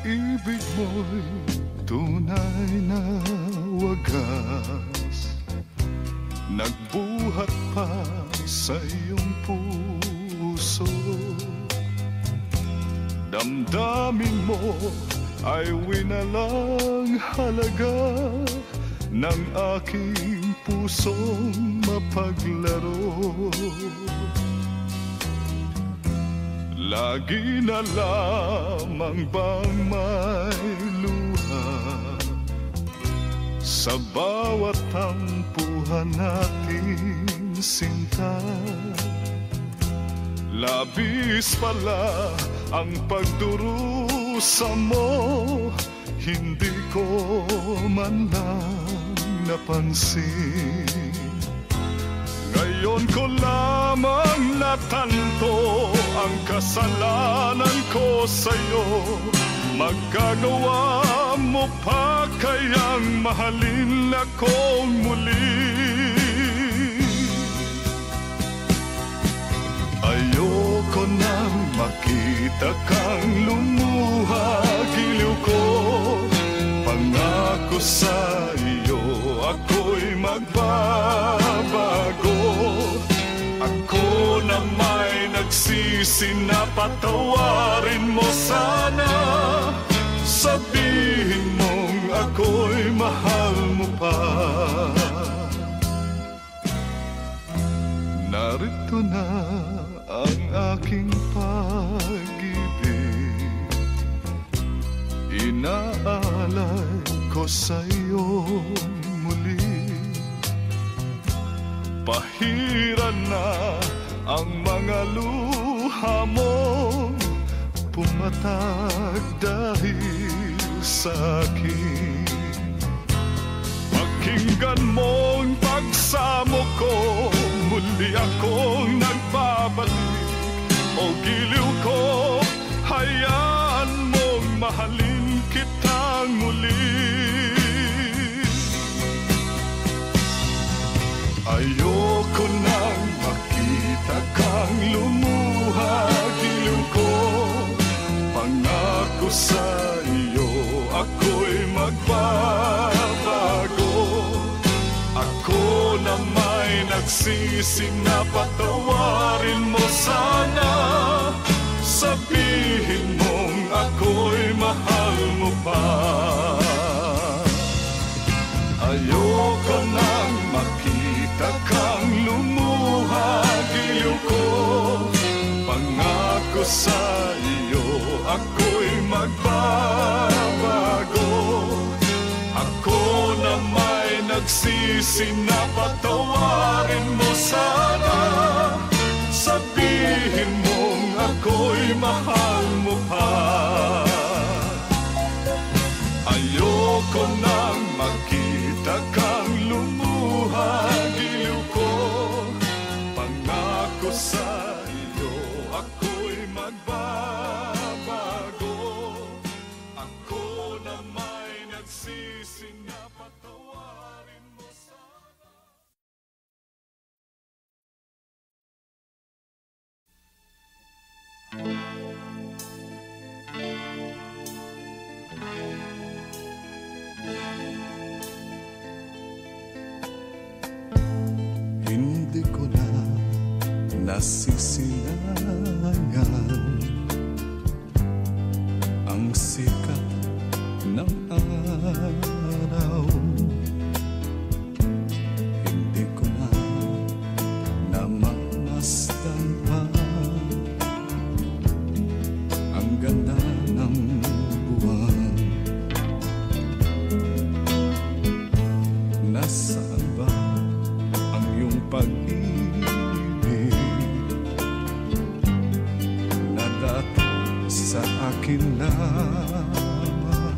Pag-ibig mo'y tunay na wagas, nagbuhat pa sa iyong puso. Damdamin mo ay winalang halaga ng aking pusong mapaglaro. Lagi na lamang bang may luha sa bawat tampuhan natin sinta? Labis pala ang pagdurusa mo, hindi ko man lang napansin. Ngayon ko lamang natanto ang kasalanan ko sa'yo. Magagawa mo pa kayang mahalin akong muli? Ayoko nang makita kang lumuha, giliw ko. Pangako sa iyo, ako'y magbabago. Ako na may nagsisi na patawarin mo sana. Sabihin mong ako'y mahal mo pa. Narito na ang aking pag-ibig, inaalay ko sa'yo muli. Pahiran na ang mga luha mo, pumatag dahil sa akin. Pakinggan mong pagsamo ko, muli akong nagbabalik. O giliw ko, hayaan mong mahalin kitang muli. Ayoko nang makita kang lumuha, giliw ko. Pangako sa iyo, ako'y magbabago. Ako na may nagsisi na patawarin mo sana. Sabihin mong ako'y mahal mo pa. Ayoko nang makita kang lumuha, giliw ko. Pangako sa iyo, ako'y magbabago. Ako na may nagsisi na patawarin mo sana. Sabihin mong ako'y mahal mo pa. Ayoko nang makita kang lumuha, giliw ko. Pangako sa iyo, ako'y magbabago. Ako na may nagsisi na patawarin mo sana. Hindi ko na nasisilangan ang sikat ng araw. Hindi ko na namamasdan pa ang ganda ng buwan. Nasaan ba ang iyong pag-ibig na dati sa akin lamang?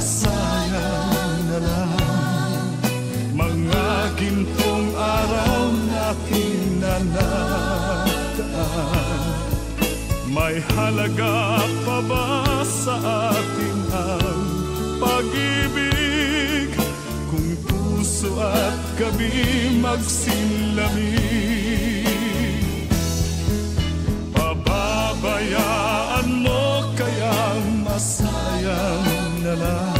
masayang na lang. Mga gintong araw natin na nagdaan, may halaga pa ba sa atin ang pag-ibig? Kung puso at gabi magsilamig, pababayaan mo kayang masayang na lang.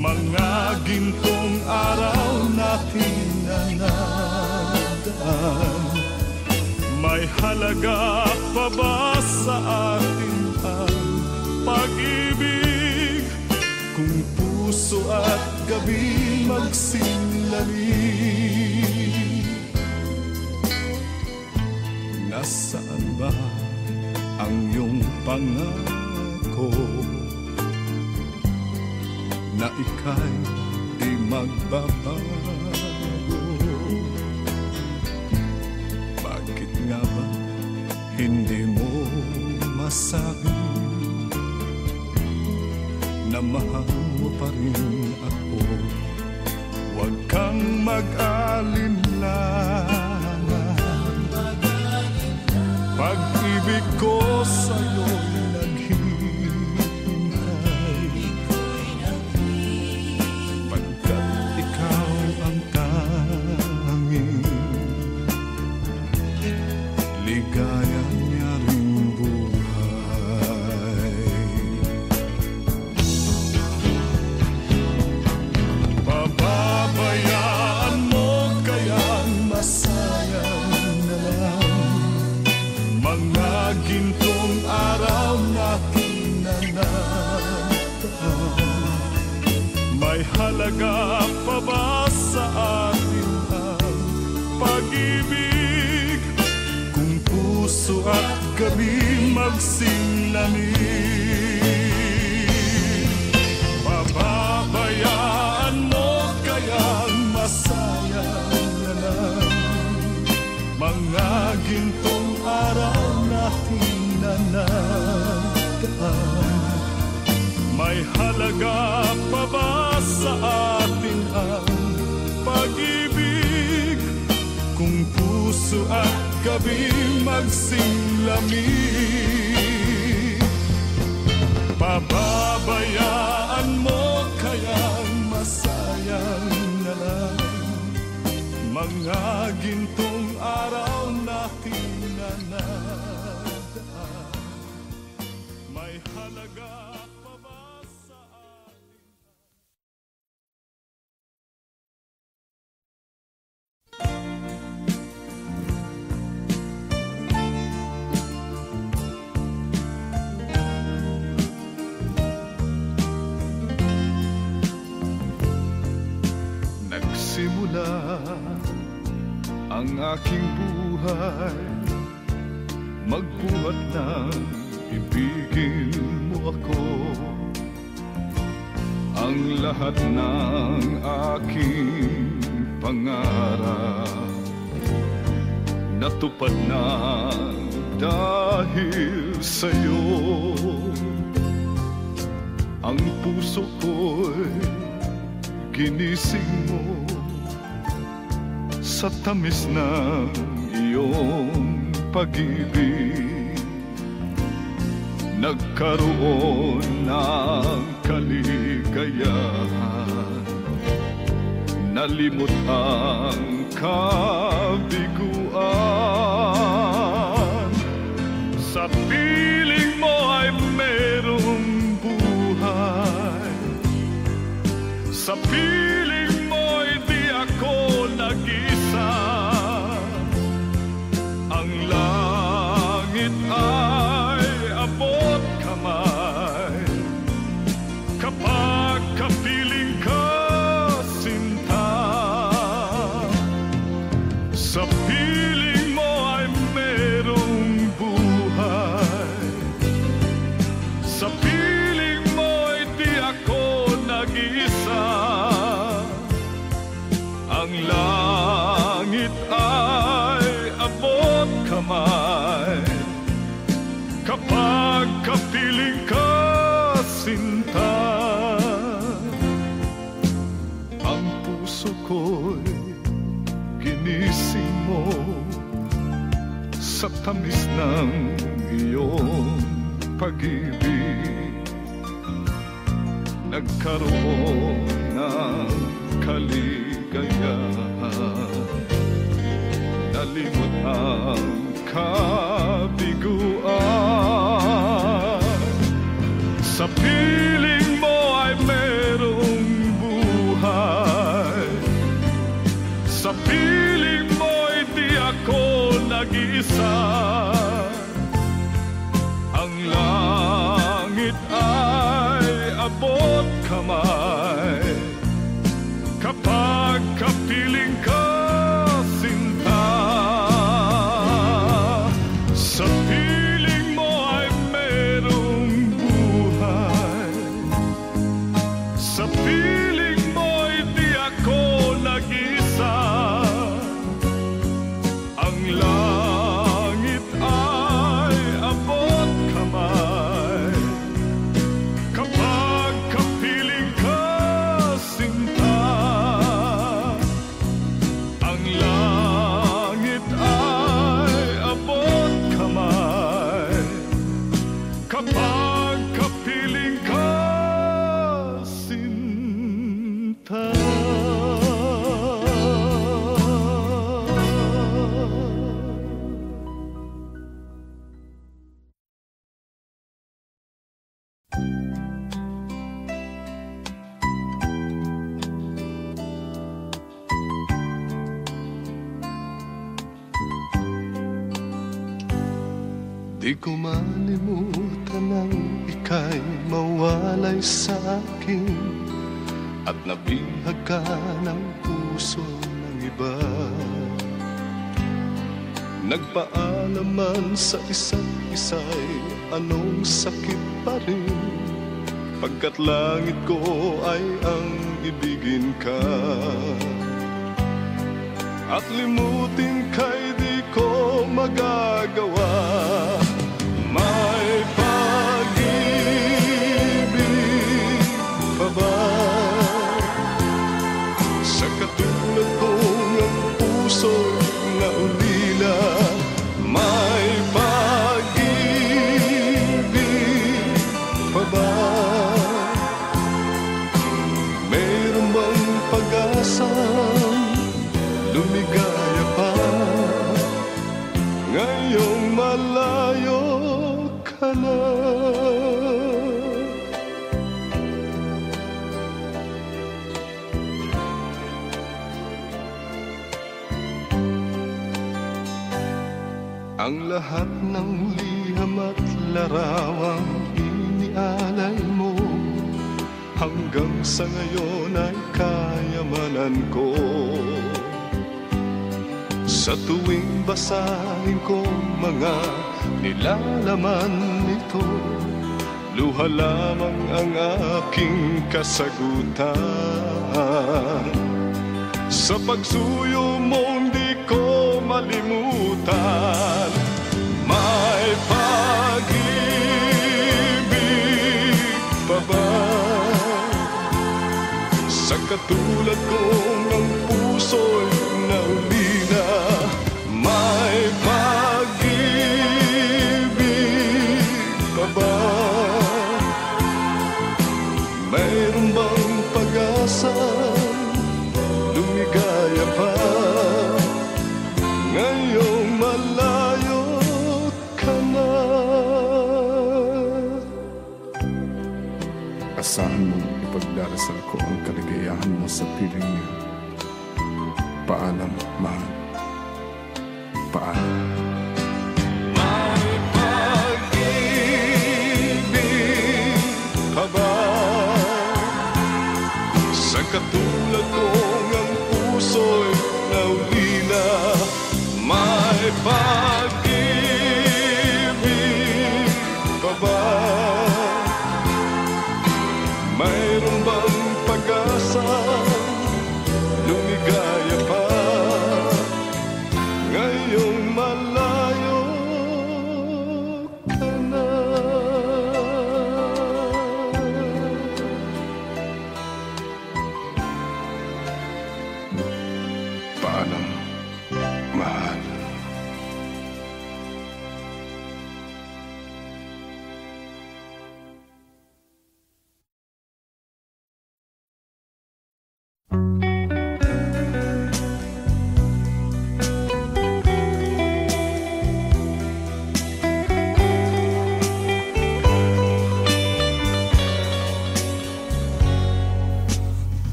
Mga gintong araw natin na nagdaan, may halaga pa ba sa atin ang pag-ibig? Kung puso at gabi magsilamig, nasaan ba ang iyong pangako na ika'y di magbabago? Bakit nga ba hindi mo masabi na mahal mo pa rin ako? Huwag kang mag-alinlangan, pag-ibig ko sa'yo'y naghihintay, pagkat ikaw ang tanging ligaya niya ring buhay. Pababayaan mo kayang masayang na lang. Mga gintong araw natin na nagdaan, may halaga pa ba sa atin ang pag-ibig? Kung puso at gabi magsilamig, pababayaan mo kayang masayang na lang. Mga gintong araw natin na nagdaan, may halaga pa ba sa atin ang pag-ibig? Kung puso at gabi magsilamig, pababayaan mo kayang masayang na lang. Mga gintong araw natin na nagdaan, may halaga pa ba sa atin? Nagsimula ang aking buhay, magbuhat ng ibigin mo ako. Ang lahat ng aking pangarap natupad na dahil sa'yo. Ang puso ko'y ginising mo sa tamis ng iyong pag-ibig. Nagkaroon ng kaligayahan, nalimot ang kabiguan. Sa piling mo ay merong buhay, sa piling mo'y di ako nag-isa. Ang langit ay abot kamay kapag kapiling ka, sinta. Sa piling mo ay merong buhay, sa piling mo'y di ako nag-isa. Ang langit ay abot kamay kapag kapiling ka, sinta. sa tamis ng iyong pag-ibig. Nagkaroon ng kaligayahan, nalimot ang kabiguan. Sa piling mo ay merong buhay, sa piling mo'y di ako nag-iisa. Ang langit ay abot kamay kapag kapiling ka, sinta. Sa piling mo ay merong buhay, sa piling mo'y di ako nag-isa. Ang langit ay abot kamay kapag kapiling ka, sinta. Ang langit ay abot kamay kapag kapiling ka, sinta. Di ko malimutan nang ika'y mawalay sa akin at nabihag ka ng puso ng iba. Nagpaalaman sa isa't isa'y anong sakit pa rin, pagkat langit ko ay ang ibigin ka. At limutin ka'y di ko magagawa. May pag-ibig pa ba sa katulad kong ang puso na ulila? May pag-ibig pa ba? Mayroon bang pag-asang lumigaya pa ngayong malayo ka na? Ang lahat ng liham at larawang inialay mo hanggang sa ngayon ay kayamanan ko. Sa tuwing basahin ko mga nilalaman nito, luha lamang ang aking kasagutan. Sa pagsuyo mo di ko malimutan. May pag-ibig pa ba sa katulad kong ang puso'y naulila? May pag-ibig pa ba? Mayroon bang pag-asa lumigaya pa ngayong malayo ka na? Asahan mong ipagdarasal ko ang kaligayahan mo sa piling niya. Paalam, mahal. Paalam. May pag-ibig pa ba sa katulad kong ang puso'y naulila? May pag-ibig pa ba? Mayroon bang pag-asa lumigaya pa ngayong malayo ka na? Paalam, mahal.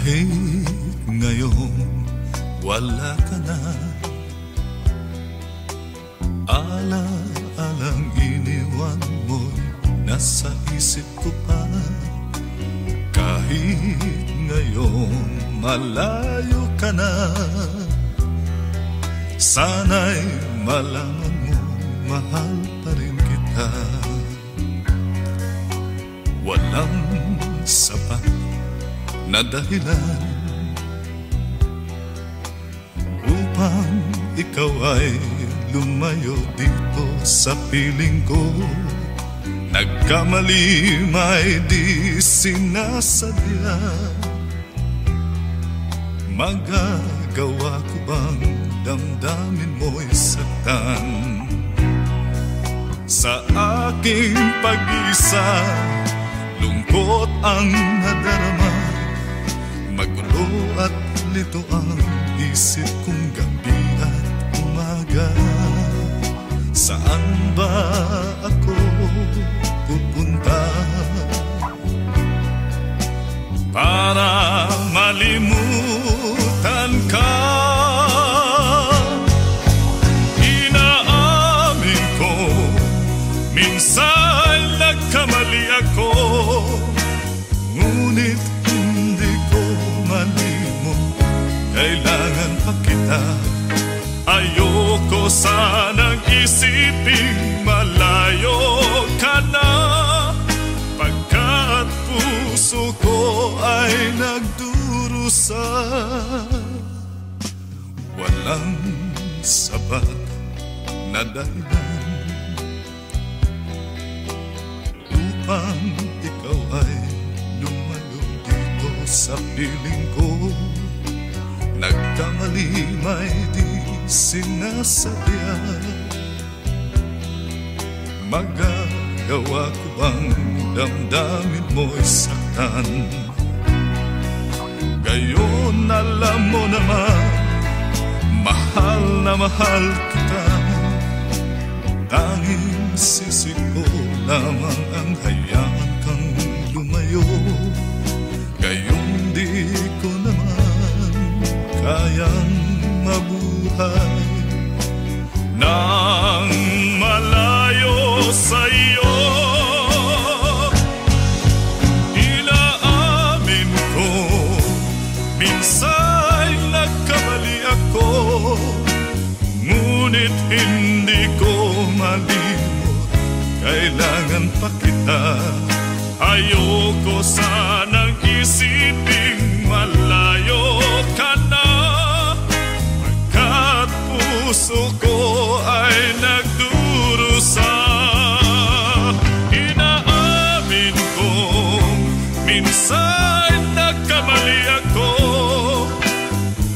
Kahit ngayon wala ka na, ala-alang iniwan mo'y nasa isip ko pa. Kahit ngayon malayo ka na, sana'y malaman mo mahal pa rin kita. Walang sapat na dahilan upang ikaw ay lumayo dito sa piling ko. Nagkamali may di sinasadya. Magagawa ko bang damdamin mo'y saktan? Sa aking pag-isa, lungkot ang nadarama. Magulo at lito ang isip kong gabi at umaga. Saan ba ako pupunta para malimutan ka? Inaamin ko, minsan nagkamali ako, ngunit hindi ko malimot. Kailangan pa kita. Ayoko sanang isiping malayo ka na, pagkat puso ko ay nagdurusa. Walang sapat na dahilan upang ikaw ay lumayo dito sa piling ko. Nagkamali may di sinasadya. Magagawa ko bang damdamin mo'y saktan? Gayon alam mo naman, mahal na mahal kita. Tanging sisi ko lamang ang hayaan kang lumayo. Gayon di ko naman kayang mabuhay nang malayo sa'yo. Inaamin ko, minsan nagkamali ako, ngunit hindi ko malimot. Kailangan pa kita. Ayoko sanang isiping malayo ka na, pagkat puso ko ay nagdurusa. Inaamin ko, minsan nagkamali ako,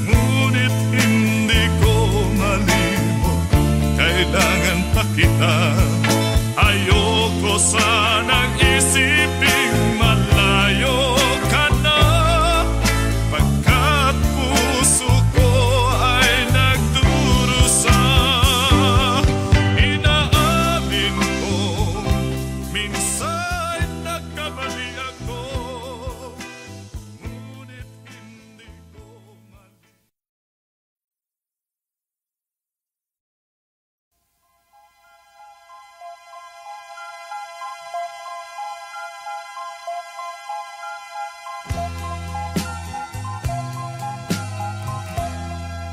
ngunit hindi ko malimot. Kailangan pa kita. Ayoko sanang isiping malayo ka na, pagkat puso ko ay nagdurusa. Inaamin ko, minsan nagkamali ako, ngunit hindi ko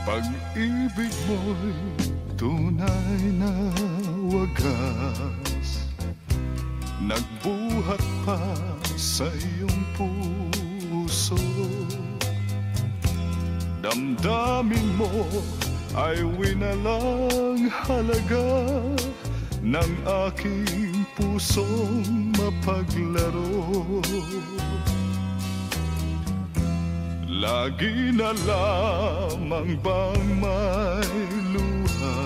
pag-ibig mo'y tunay na wagas, nagbuhat pa sa iyong puso. Damdamin mo ay winalang halaga ng aking pusong mapaglaro. Lagi na lamang bang may luha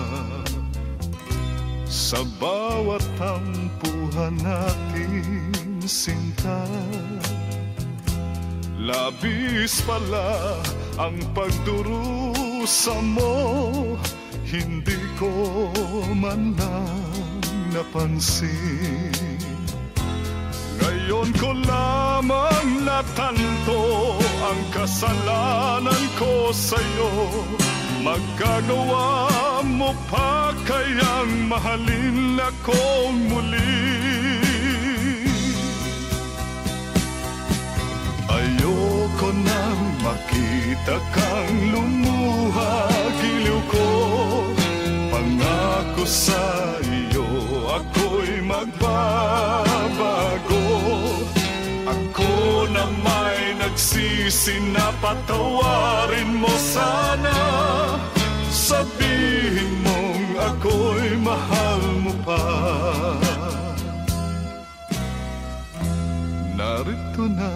sa bawat tampuhan natin, sinta? Labis pala ang pagdurusa mo, hindi ko man lang napansin. Ngayon ko lamang natanto ang kasalanan ko sa'yo. Magagawa mo pa kayang mahalin akong muli? Ayoko nang makita kang lumuha, giliw ko. Pangako sa iyo, ako'y magbabago. Ako na may nagsisi na patawarin mo sana. Sabihin mong ako'y mahal mo pa. Narito na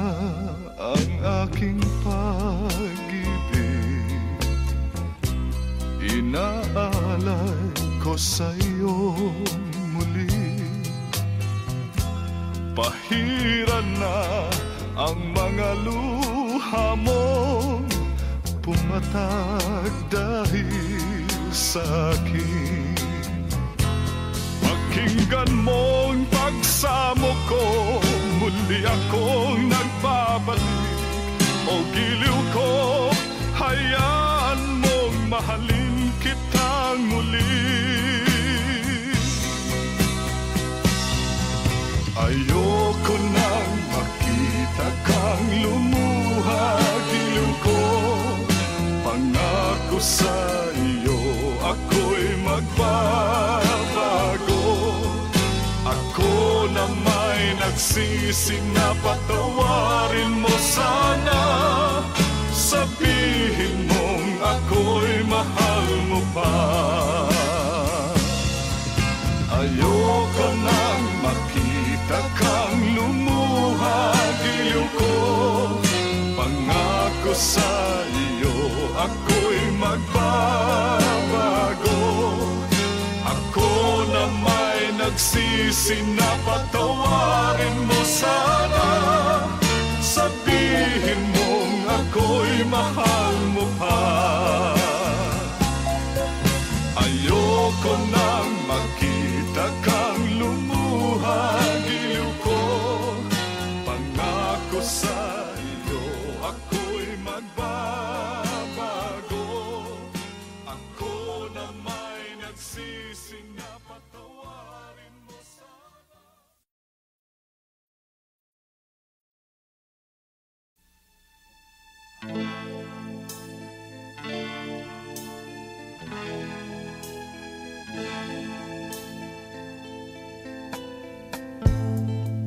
ang aking pag-ibig, inaalay ko sa'yo muli. Pahiran na ang mga luha mo, pumatag dahil sa'kin. Pakinggan mong pagsamo ko, muli akong nagbabalik. O giliw ko, hayaan mong mahalin kitang muli. Ayoko nang makita kang lumuha, giliw ko. Pangako sa iyo, ako'y magbabago. Ako na may nagsisi na patawarin mo sana. Sabihin mong ako'y mahal mo pa. Ayoko nang makita kang lumuha, giliw ko. Pangako sa iyo, ako'y magbabago. Ako na may nagsisi na patawarin mo sana. Sabihin mong ako'y mahal mo pa. Ayoko nang makita kang lumuha, giliw ko. Pangako sa iyo, ako'y magbabago. Ako na may nagsisi na patawarin mo sana.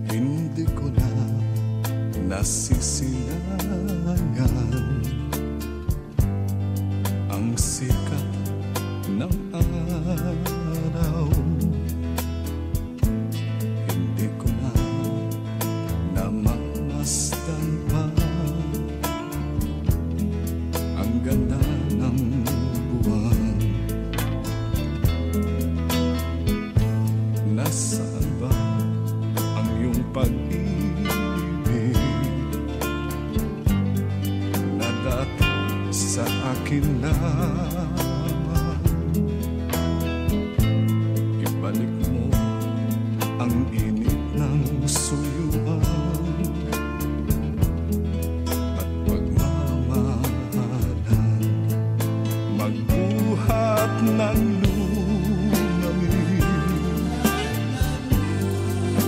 Hindi ko na nasisilangan ang sikat ng araw. Hindi ko na namamasdan pa ang ganda ng buwan. Nasaan ba ang iyong pag-ibig na dati sa akin lamang? Ibalik mo ang init ng suyuan at pagmamahalan, magbuhat ng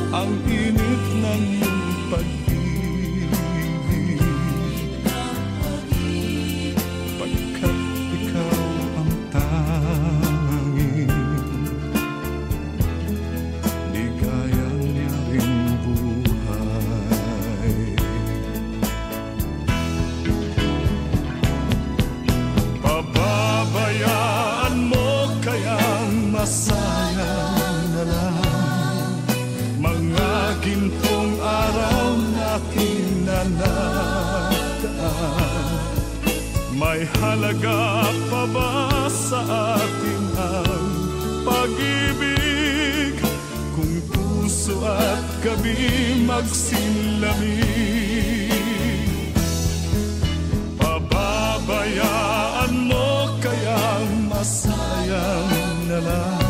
ang init ng pag-ibig, pagkat ikaw ang tanging ligayan niya ring buhay. Pababayaan mo kayang masayang na lang mga gintong araw natin na nataan. May halaga pa ba sa atin ang pag-ibig kung puso at gabi magsilamig? Pababayaan mo kayang masayang na lang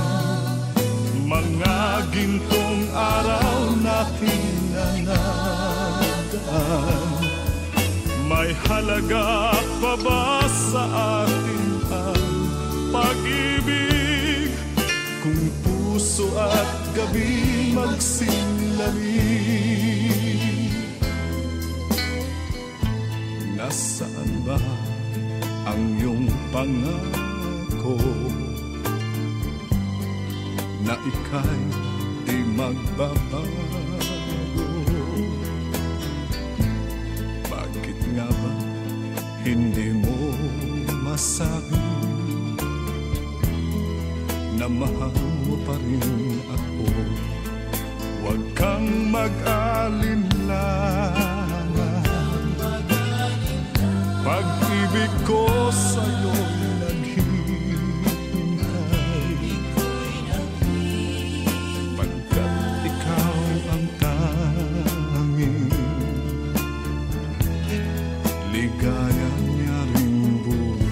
mga gintong araw natin na nadaan. May halaga pa ba sa atin ang pag-ibig? Kung puso at gabi magsilami, nasaan ba ang iyong pangako na ika'y di magbabago? Bakit nga ba hindi mo masabi na mahal mo pa rin ako? Huwag kang mag-alinlangan, pag-ibig ko sa'yo'y naghihintay, pagkat ikaw ang tanging ligaya niya ring buhay.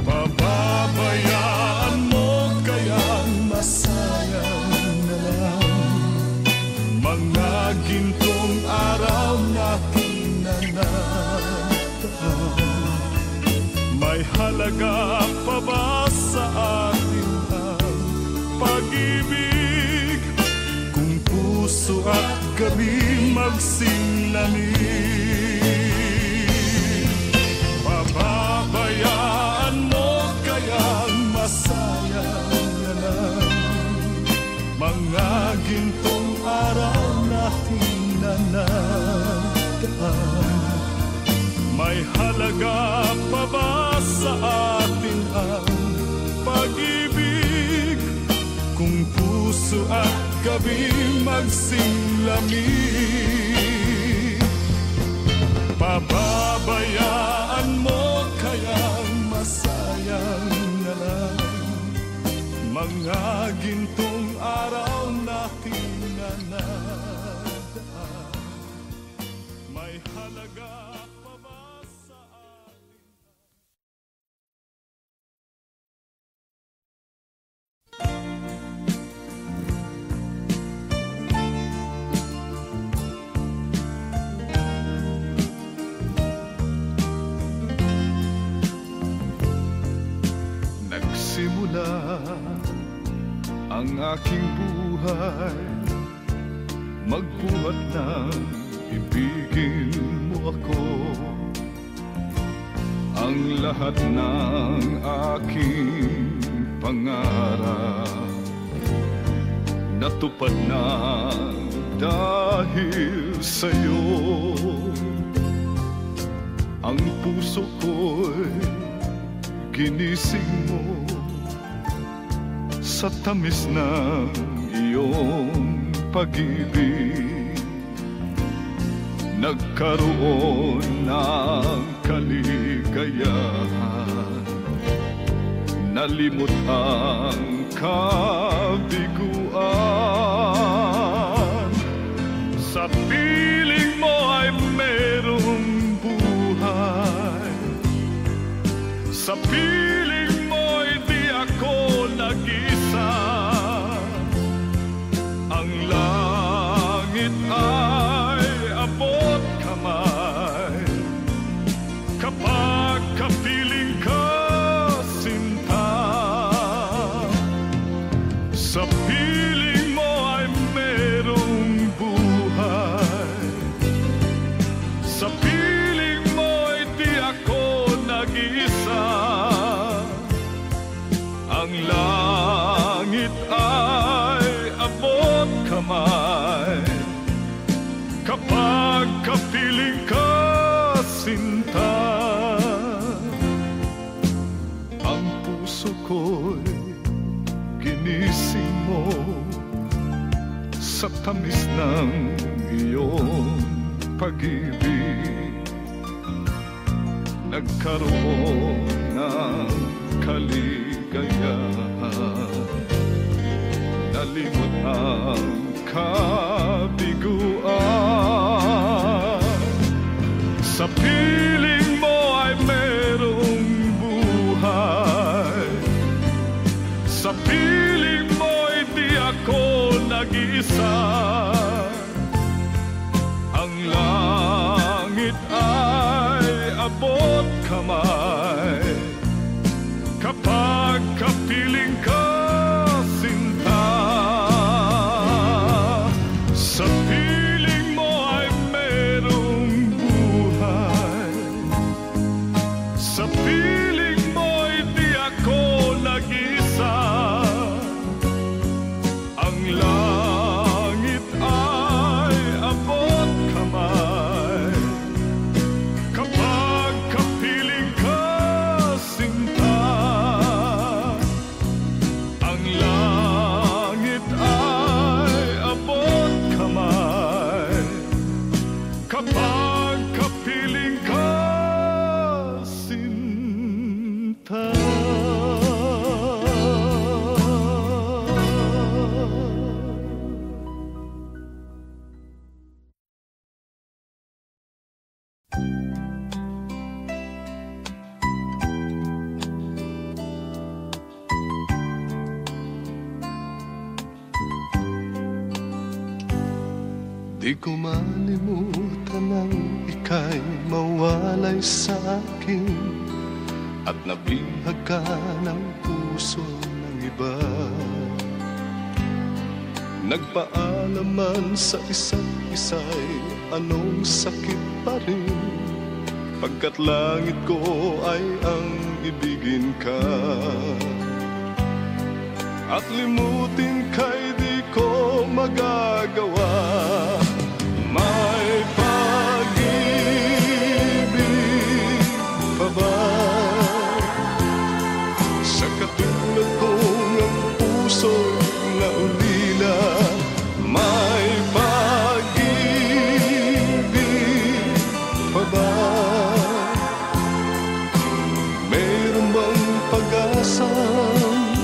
Pababayaan mo kayang masayang na lang mga gintong araw natin na nataan. May halaga pa ba sa atin ang pag-ibig? Kung puso at gabi magsilami, pababayaan mo kayang masayang na lang mga gintong araw natin na nataan. May halaga pa ba sa atin ang pag-ibig? Kung puso at gabi magsilami, pababayaan mo kayang masayang na lang mga gintong araw natin na nadaan. May halaga pa ba sa atin? Nagsimula ang aking buhay, magbuhat ng ibigin mo ako. Ang lahat ng aking pangarap natupad na dahil sa'yo. Ang puso ko'y ginising mo sa tamis ng iyong pag-ibig. Nagkaroon ng kaligayahan, nalimot ang kabiguan. Sa piling mo ay merong buhay, sa piling mo'y di ako nag-isa. Ang langit ay abot kamay kapag kapiling ka, sinta. Sa piling mo ay merong buhay, sa piling mo'y di ako nag-isa. Ang langit ay abot kamay kapag kapiling ka, sinta. Ang puso ko'y ginising mo sa tamis ng iyong pag-ibig. Nagkaroon ng kaligayahan, nalimot ang kabiguan. Sa piling mo ay merong buhay, sa piling mo'y di ako nag-iisa. Ang langit ay abot kamay kapag kapiling ka, sinta. Sa piling mo ay merong buhay, sa piling mo'y di ako nag-isa. Ang langit ay abot kamay kapag kapiling ka, sinta. Ang langit ay abot kamay kapag kapiling ka, sinta. Di ko malimutan ang ika'y mawalay sa akin at nabihag ka ng puso ng iba. Nagpaalaman sa isa't isa'y anong sakit pa rin, pagkat langit ko ay ang ibigin ka. At limutin ka'y di ko magagawa. May pag-ibig pa ba sa katulad kong ang puso na ulila? May pag-ibig pa ba? Mayroon bang pag-asang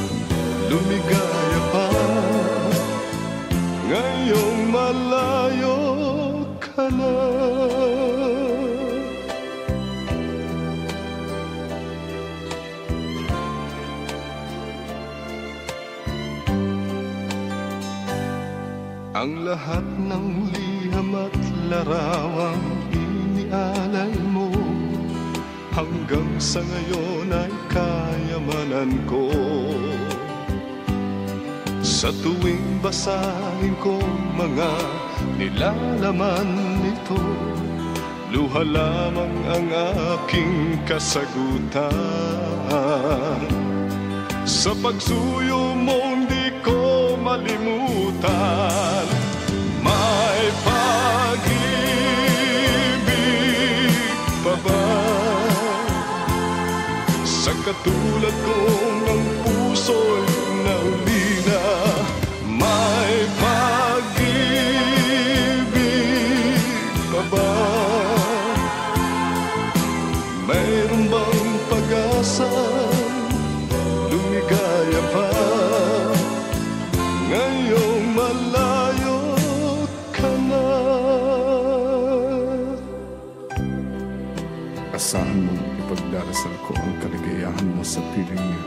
lumigaya pa ngayong malayo ka na? Ang lahat ng liham at larawang inialay mo hanggang sa ngayon ay kayamanan ko. Sa tuwing basahin ko mga nilalaman nito, luha lamang ang aking kasagutan. Sa pagsuyo mo hindi ko malimutan. May pag-ibig pa ba sa katulad kong ang puso'y naulila? May pag-ibig pa ba? Mayroon bang pag-asa lumigaya pa ngayong malayo ka na? Asahan mong ipagdarasal ko ang kaligayahan mo sa piling niyo.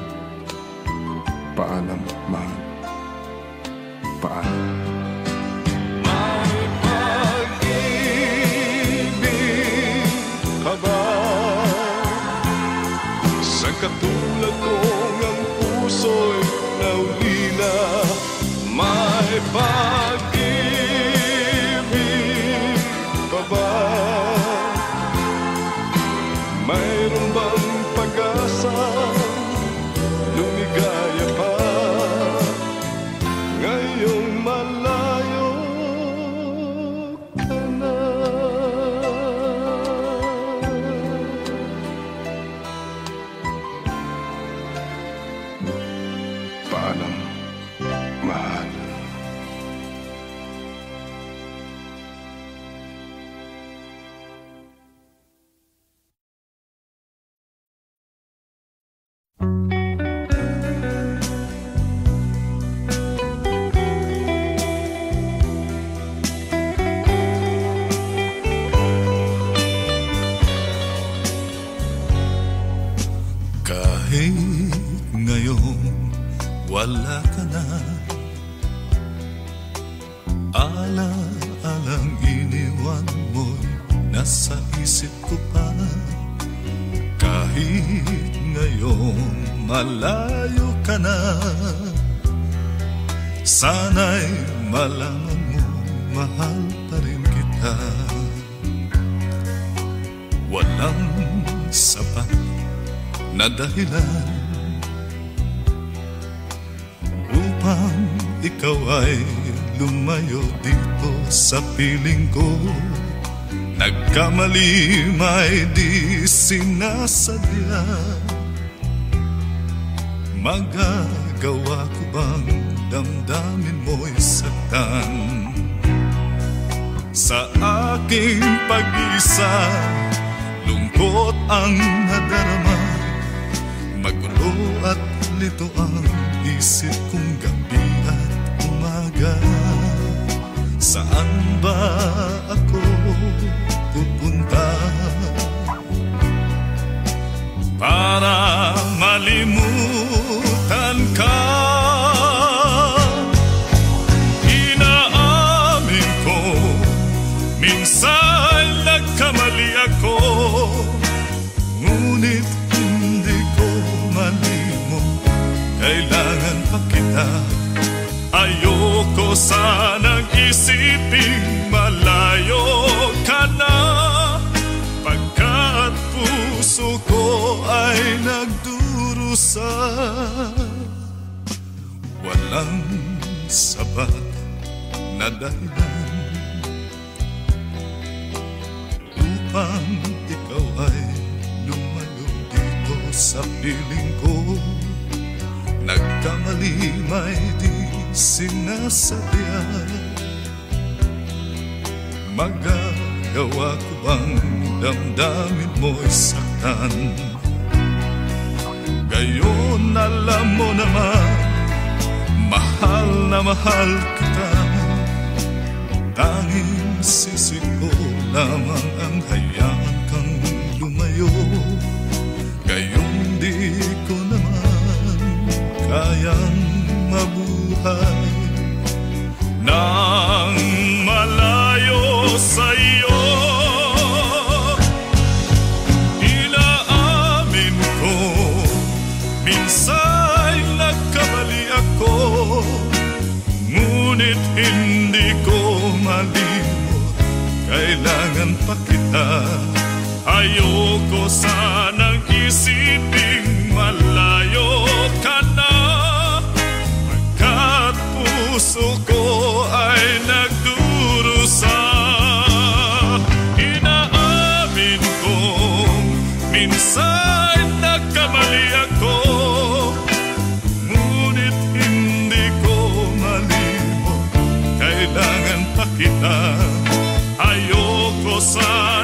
Paalam, mahal. Paalam. May pag-ibig pa ba sa katulad kong ang puso'y naulila? May pag-ibig pa ba? Mayroon bang pag-asa lumigaya pa ngayong malayo ka na? Paalam, mahal. Ala-alang iniwan mo'y nasa isip ko pa. Kahit ngayong malayo ka na, sana'y malaman mo, mahal pa rin kita. Walang sapat na dahilan upang ikaw ay lumayo dito sa piling ko. Nagkamali may di sinasadya. Magagawa ko bang damdamin mo'y saktan? Sa aking pag-isa, lungkot ang nadarama. Magulo at lito ang isip kong gabi at umaga. Saan ba ako pupunta para malimutan ka? Inaamin ko, minsan nagkamali ako, ngunit hindi ko malimot, kailangan pa kita. Ayoko sanang isiping malayo ka na, pagkat puso ko ay nagdurusa. Walang sapat na dahilan upang ikaw ay lumayo dito sa piling ko. Nagkamali may di sinasadya. Magagawa ko bang damdamin mo'y saktan? Gayon alam mo naman, mahal na mahal kita. Tanging sisi ko lamang ang hayaan kang lumayo. Gayon di ko naman kayang mabuhay nang malayo sa'yo. Inaamin ko, minsan nagkamali ako, ngunit hindi ko malimot, kailangan pa kita. Ayoko sanang isiping malayo ka na, pagkat puso ko ay nagdurusa. Inaamin ko, minsan nagkamali ako, ngunit hindi ko malimot, kailangan pa kita. Ayoko sanang